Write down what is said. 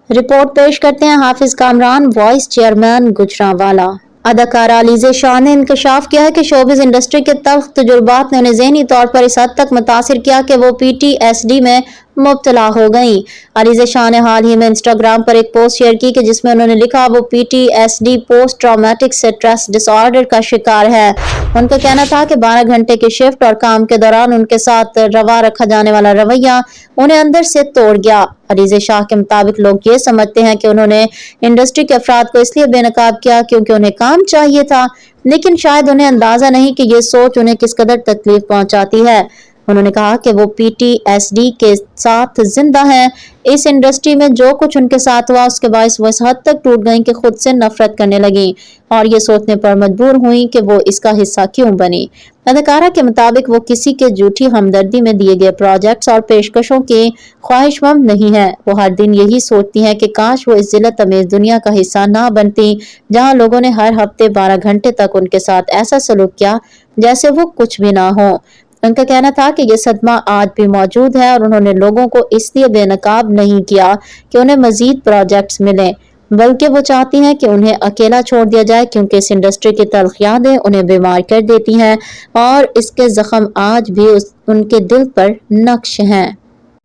Report پیش کرتے ہیں حافظ کامران، وائس چیئرمین گجرانوالہ۔ اداکارہ علیزہ شاہ نے انکشاف کیا ہے کہ شوبز انڈسٹری کے تلخ تجربات نے انہیں ذہنی طور پر اس حد تک متاثر کیا کہ وہ پی ٹی ایس ڈی میں مبتلا ہو گئیں۔ علیزہ شاہ نے حال ہی میں انسٹاگرام پر ایک پوسٹ شیئر کی کہ جس میں انہوں نے لکھا وہ P T S D post traumatic stress disorder کا شکار ہے۔ ان کا کہنا تھا کہ 12 گھنٹے کی شفٹ اور کام کے دوران ان کے ساتھ روا رکھا جانے والا رویہ انہیں اندر سے توڑ گیا۔ علیزہ شاہ کے مطابق لوگ یہ سمجھتے ہیں کہ انہوں نے انڈسٹری کے افراد کو اس لیے بے نقاب کیا کیونکہ انہیں کام چاہیے تھا، لیکن شاید انہیں اندازہ نہیں کہ یہ سوچ انہیں کس قدر تکلیف پہنچاتی ہے۔ انہوں نے کہا کہ وہ پی ٹی ایس ڈی کے ساتھ زندہ ہیں۔ اس انڈسٹری میں جو کچھ ان کے ساتھ ہوا اس کے باعث وہ اس حد تک ٹوٹ گئیں کہ خود سے نفرت کرنے لگیں اور یہ سوچنے پر مجبور ہوئیں کہ وہ اس کا حصہ کیوں بنی۔ اداکارہ کے مطابق وہ کسی کے جھوٹی ہمدردی میں دیے گئے پروجیکٹس اور پیشکشوں کی خواہشمند نہیں ہیں۔ وہ ہر دن یہی سوچتی ہیں کہ کاش وہ اس ذلت امیز دنیا کا حصہ نہ بنتی جہاں لوگوں نے ہر ہفتے 12 گھنٹے تک ان کے ساتھ ایسا سلوک کیا جیسے وہ کچھ بھی نہ ہو۔ ان کا کہنا تھا کہ یہ صدمہ آج بھی موجود ہے اور انہوں نے لوگوں کو اس لیے بے نقاب نہیں کیا کہ انہیں مزید پروجیکٹس ملیں، بلکہ وہ چاہتی ہیں کہ انہیں اکیلا چھوڑ دیا جائے کیونکہ اس انڈسٹری کی تلخ یادیں انہیں بیمار کر دیتی ہیں اور اس کے زخم آج بھی ان کے دل پر نقش ہیں۔